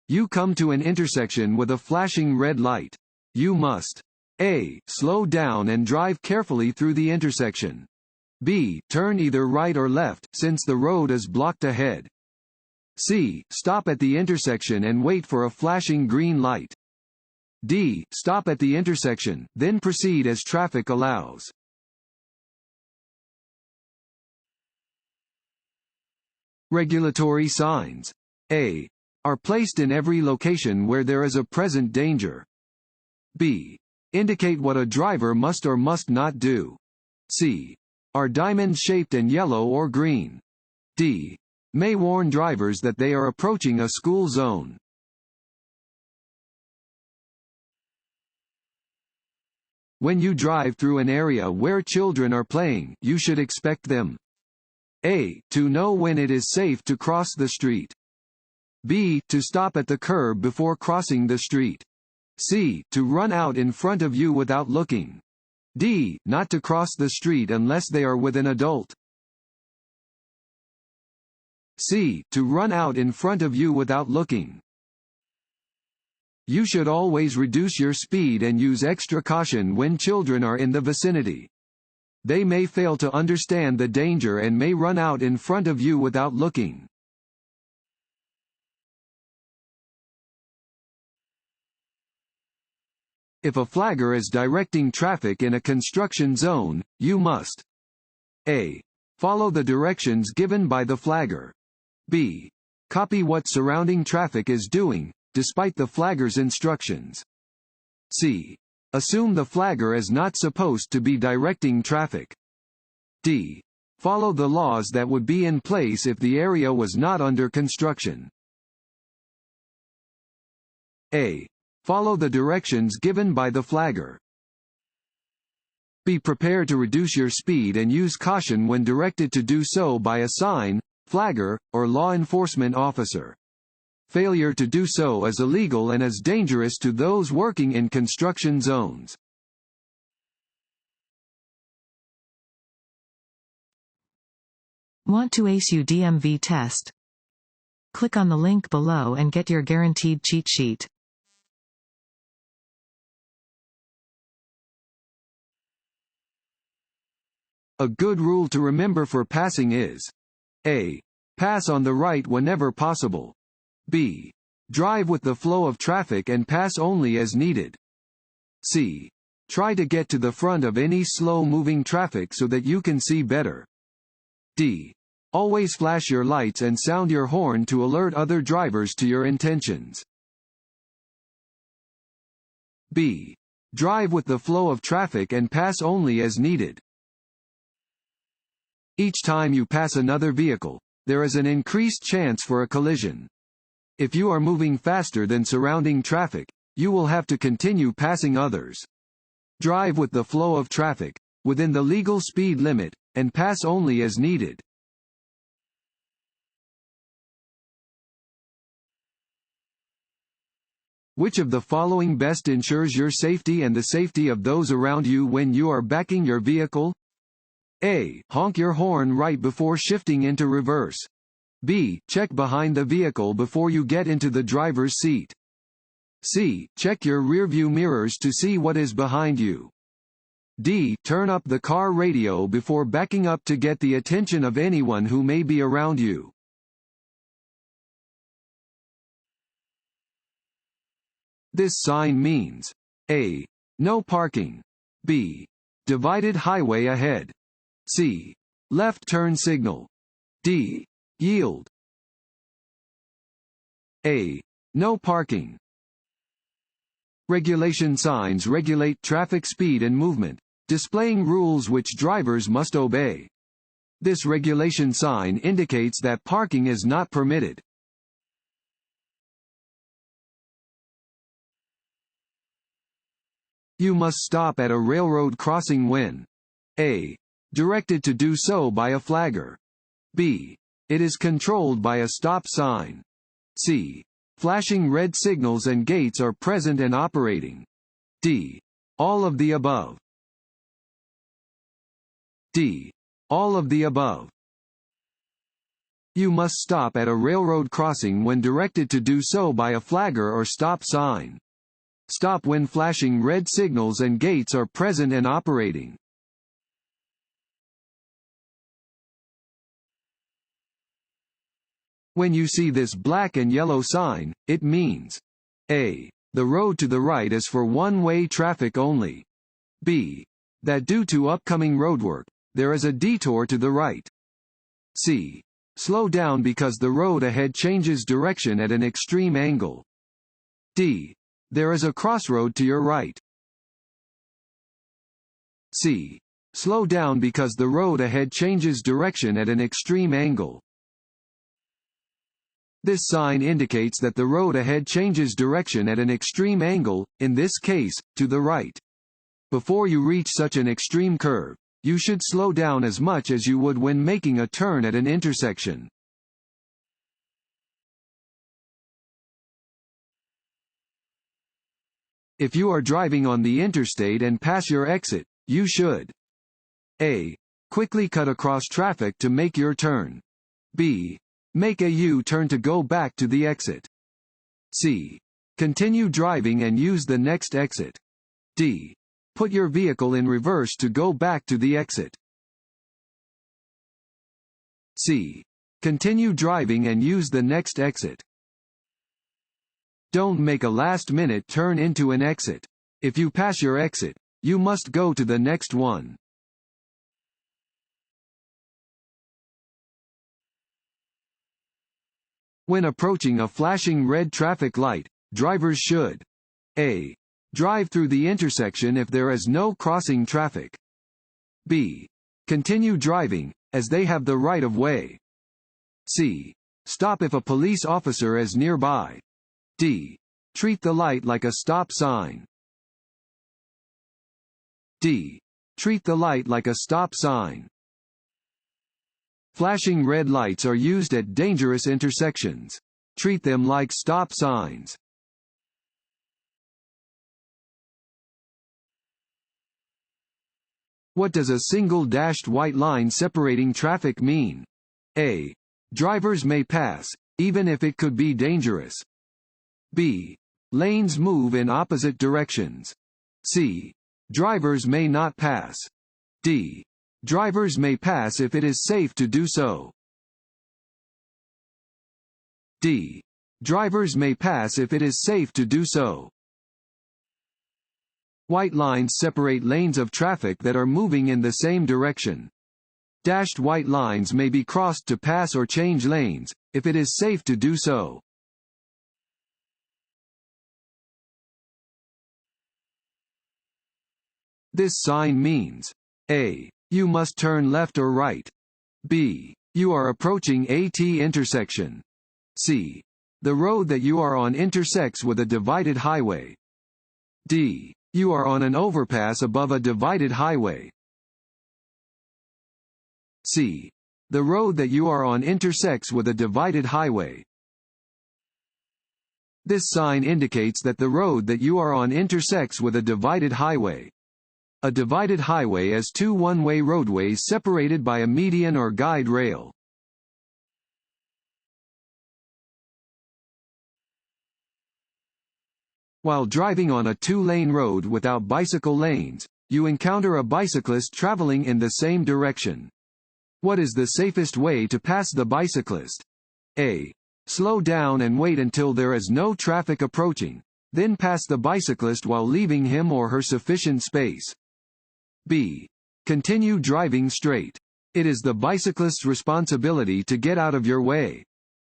You come to an intersection with a flashing red light. You must A. Slow down and drive carefully through the intersection. B. Turn either right or left, since the road is blocked ahead. C. Stop at the intersection and wait for a flashing green light. D. Stop at the intersection, then proceed as traffic allows. Regulatory signs A. Are placed in every location where there is a present danger. B. Indicate what a driver must or must not do. C. Are diamond-shaped and yellow or green. D. May warn drivers that they are approaching a school zone. When you drive through an area where children are playing, you should expect them A. To know when it is safe to cross the street. B. To stop at the curb before crossing the street. C. To run out in front of you without looking. D. Not to cross the street unless they are with an adult. C. To run out in front of you without looking. You should always reduce your speed and use extra caution when children are in the vicinity. They may fail to understand the danger and may run out in front of you without looking. If a flagger is directing traffic in a construction zone, you must A. Follow the directions given by the flagger. B. Copy what surrounding traffic is doing, despite the flagger's instructions. C. Assume the flagger is not supposed to be directing traffic. D. Follow the laws that would be in place if the area was not under construction. A. Follow the directions given by the flagger. Be prepared to reduce your speed and use caution when directed to do so by a sign, flagger, or law enforcement officer. Failure to do so is illegal and is dangerous to those working in construction zones. Want to ace your DMV test? Click on the link below and get your guaranteed cheat sheet. A good rule to remember for passing is A. Pass on the right whenever possible. B. Drive with the flow of traffic and pass only as needed. C. Try to get to the front of any slow-moving traffic so that you can see better. D. Always flash your lights and sound your horn to alert other drivers to your intentions. B. Drive with the flow of traffic and pass only as needed. Each time you pass another vehicle, there is an increased chance for a collision. If you are moving faster than surrounding traffic, you will have to continue passing others. Drive with the flow of traffic, within the legal speed limit, and pass only as needed. Which of the following best ensures your safety and the safety of those around you when you are backing your vehicle? A. Honk your horn right before shifting into reverse. B. Check behind the vehicle before you get into the driver's seat. C. Check your rearview mirrors to see what is behind you. D. Turn up the car radio before backing up to get the attention of anyone who may be around you. This sign means A. No parking. B. Divided highway ahead. C. Left turn signal. D. Yield. A. No parking. Regulation signs regulate traffic speed and movement, displaying rules which drivers must obey. This regulation sign indicates that parking is not permitted. You must stop at a railroad crossing when A. Directed to do so by a flagger. B. It is controlled by a stop sign. C. Flashing red signals and gates are present and operating. D. All of the above. D. All of the above. You must stop at a railroad crossing when directed to do so by a flagger or stop sign. Stop when flashing red signals and gates are present and operating. When you see this black and yellow sign, it means A. The road to the right is for one-way traffic only. B. That due to upcoming roadwork, there is a detour to the right. C. Slow down because the road ahead changes direction at an extreme angle. D. There is a crossroad to your right. C. Slow down because the road ahead changes direction at an extreme angle. This sign indicates that the road ahead changes direction at an extreme angle, in this case, to the right. Before you reach such an extreme curve, you should slow down as much as you would when making a turn at an intersection. If you are driving on the interstate and pass your exit, you should A. Quickly cut across traffic to make your turn. B. Make a U-turn to go back to the exit. C. Continue driving and use the next exit. D. Put your vehicle in reverse to go back to the exit. C. Continue driving and use the next exit. Don't make a last-minute turn into an exit. If you pass your exit, you must go to the next one. When approaching a flashing red traffic light, drivers should A. Drive through the intersection if there is no crossing traffic. B. Continue driving, as they have the right of way. C. Stop if a police officer is nearby. D. Treat the light like a stop sign. D. Treat the light like a stop sign. Flashing red lights are used at dangerous intersections. Treat them like stop signs. What does a single dashed white line separating traffic mean? A. Drivers may pass, even if it could be dangerous. B. Lanes move in opposite directions. C. Drivers may not pass. D. Drivers may pass if it is safe to do so. D. Drivers may pass if it is safe to do so. White lines separate lanes of traffic that are moving in the same direction. Dashed white lines may be crossed to pass or change lanes, if it is safe to do so. This sign means A. You must turn left or right. B. You are approaching a T intersection. C. The road that you are on intersects with a divided highway. D. You are on an overpass above a divided highway. C. The road that you are on intersects with a divided highway. This sign indicates that the road that you are on intersects with a divided highway. A divided highway is two one-way roadways separated by a median or guide rail. While driving on a two-lane road without bicycle lanes, you encounter a bicyclist traveling in the same direction. What is the safest way to pass the bicyclist? A. Slow down and wait until there is no traffic approaching, then pass the bicyclist while leaving him or her sufficient space. B. Continue driving straight. It is the bicyclist's responsibility to get out of your way.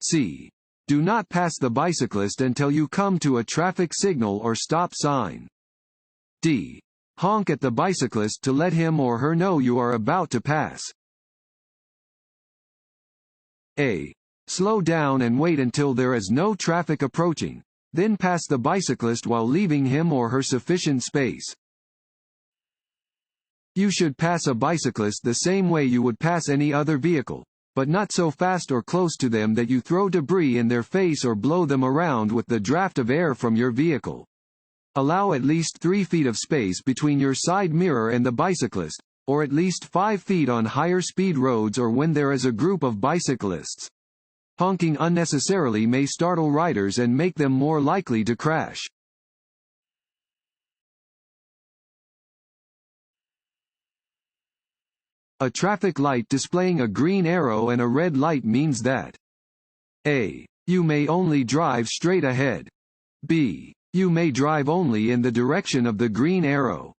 C. Do not pass the bicyclist until you come to a traffic signal or stop sign. D. Honk at the bicyclist to let him or her know you are about to pass. A. Slow down and wait until there is no traffic approaching, then pass the bicyclist while leaving him or her sufficient space. You should pass a bicyclist the same way you would pass any other vehicle, but not so fast or close to them that you throw debris in their face or blow them around with the draft of air from your vehicle. Allow at least 3 feet of space between your side mirror and the bicyclist, or at least 5 feet on higher speed roads or when there is a group of bicyclists. Honking unnecessarily may startle riders and make them more likely to crash. A traffic light displaying a green arrow and a red light means that A. You may only drive straight ahead. B. You may drive only in the direction of the green arrow.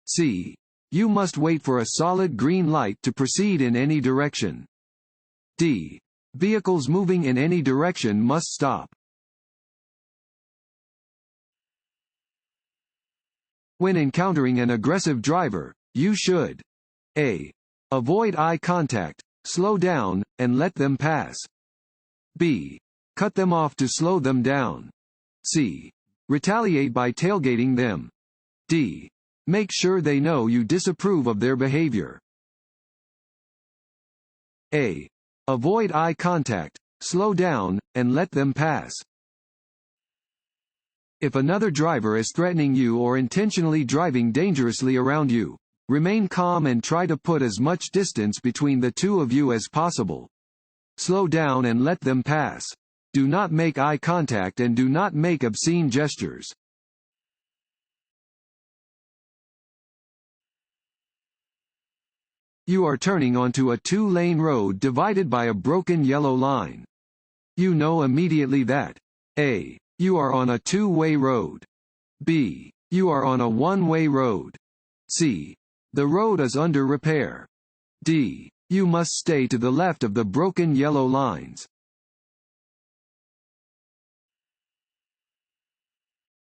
C. You must wait for a solid green light to proceed in any direction. D. Vehicles moving in any direction must stop. When encountering an aggressive driver, you should A. Avoid eye contact, slow down, and let them pass. B. Cut them off to slow them down. C. Retaliate by tailgating them. D. Make sure they know you disapprove of their behavior. A. Avoid eye contact, slow down, and let them pass. If another driver is threatening you or intentionally driving dangerously around you, remain calm and try to put as much distance between the two of you as possible. Slow down and let them pass. Do not make eye contact and do not make obscene gestures. You are turning onto a two-lane road divided by a broken yellow line. You know immediately that A. You are on a two-way road. B. You are on a one-way road. C. The road is under repair. D. You must stay to the left of the broken yellow lines.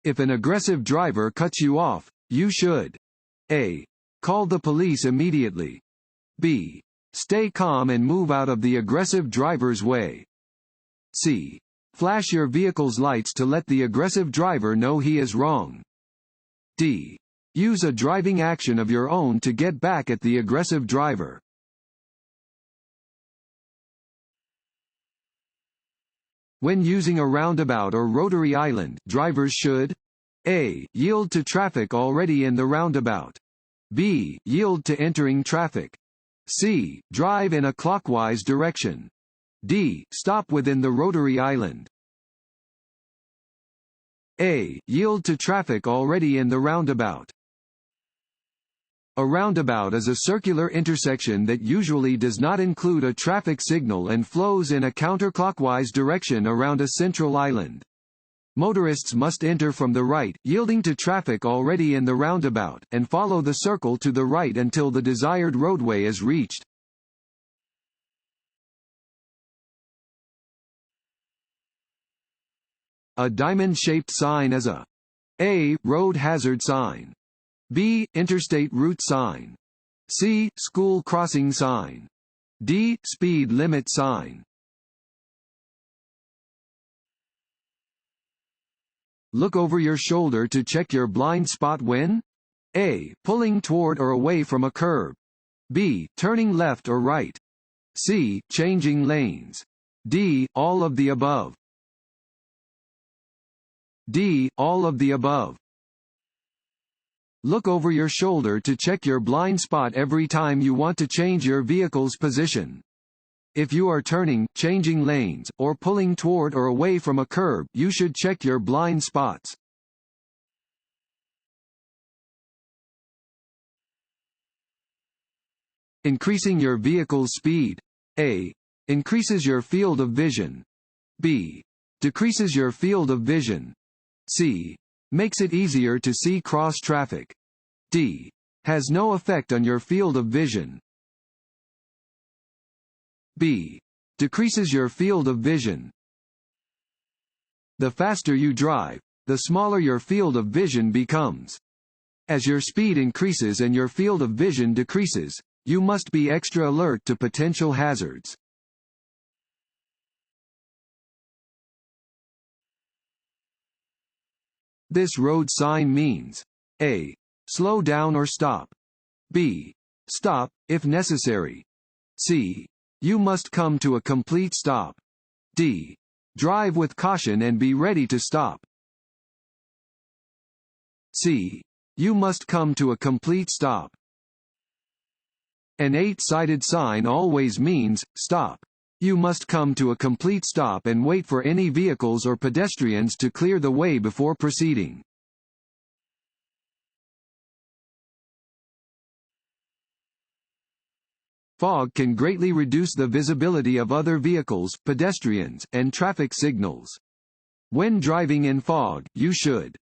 If an aggressive driver cuts you off, you should A. Call the police immediately. B. Stay calm and move out of the aggressive driver's way. C. Flash your vehicle's lights to let the aggressive driver know he is wrong. D. Use a driving action of your own to get back at the aggressive driver. When using a roundabout or rotary island, drivers should A. Yield to traffic already in the roundabout. B. Yield to entering traffic. C. Drive in a clockwise direction. D. Stop within the rotary island. A. Yield to traffic already in the roundabout. A roundabout is a circular intersection that usually does not include a traffic signal and flows in a counterclockwise direction around a central island. Motorists must enter from the right, yielding to traffic already in the roundabout, and follow the circle to the right until the desired roadway is reached. A diamond-shaped sign is A. Road hazard sign. B. Interstate route sign. C. School crossing sign. D. Speed limit sign. Look over your shoulder to check your blind spot when A. Pulling toward or away from a curb. B. Turning left or right. C. Changing lanes. D. All of the above. D. All of the above. Look over your shoulder to check your blind spot every time you want to change your vehicle's position. If you are turning, changing lanes, or pulling toward or away from a curb, you should check your blind spots. Increasing your vehicle's speed. A. Increases your field of vision. B. Decreases your field of vision. C. Makes it easier to see cross traffic. D. Has no effect on your field of vision. B. Decreases your field of vision. The faster you drive, the smaller your field of vision becomes. As your speed increases and your field of vision decreases, you must be extra alert to potential hazards. This road sign means A. Slow down or stop. B. Stop, if necessary. C. You must come to a complete stop. D. Drive with caution and be ready to stop. C. You must come to a complete stop. An 8-sided sign always means, stop. You must come to a complete stop and wait for any vehicles or pedestrians to clear the way before proceeding. Fog can greatly reduce the visibility of other vehicles, pedestrians, and traffic signals. When driving in fog, you should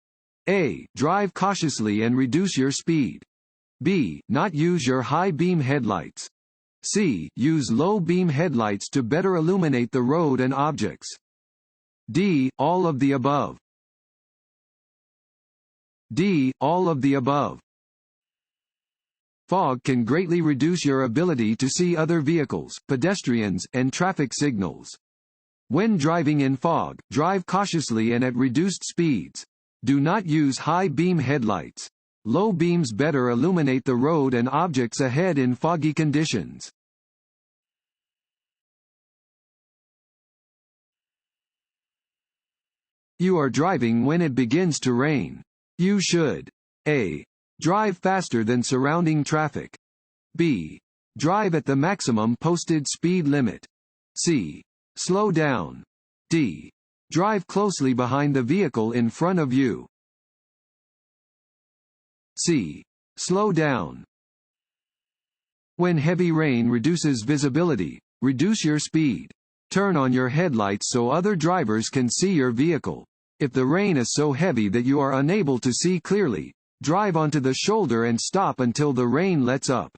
A. Drive cautiously and reduce your speed. B. Not use your high beam headlights. C. Use low beam headlights to better illuminate the road and objects. D. All of the above. D. All of the above. Fog can greatly reduce your ability to see other vehicles, pedestrians, and traffic signals. When driving in fog, drive cautiously and at reduced speeds. Do not use high beam headlights. Low beams better illuminate the road and objects ahead in foggy conditions. You are driving when it begins to rain. You should A. Drive faster than surrounding traffic. B. Drive at the maximum posted speed limit. C. Slow down. D. Drive closely behind the vehicle in front of you. C. Slow down. When heavy rain reduces visibility, reduce your speed. Turn on your headlights so other drivers can see your vehicle. If the rain is so heavy that you are unable to see clearly, drive onto the shoulder and stop until the rain lets up.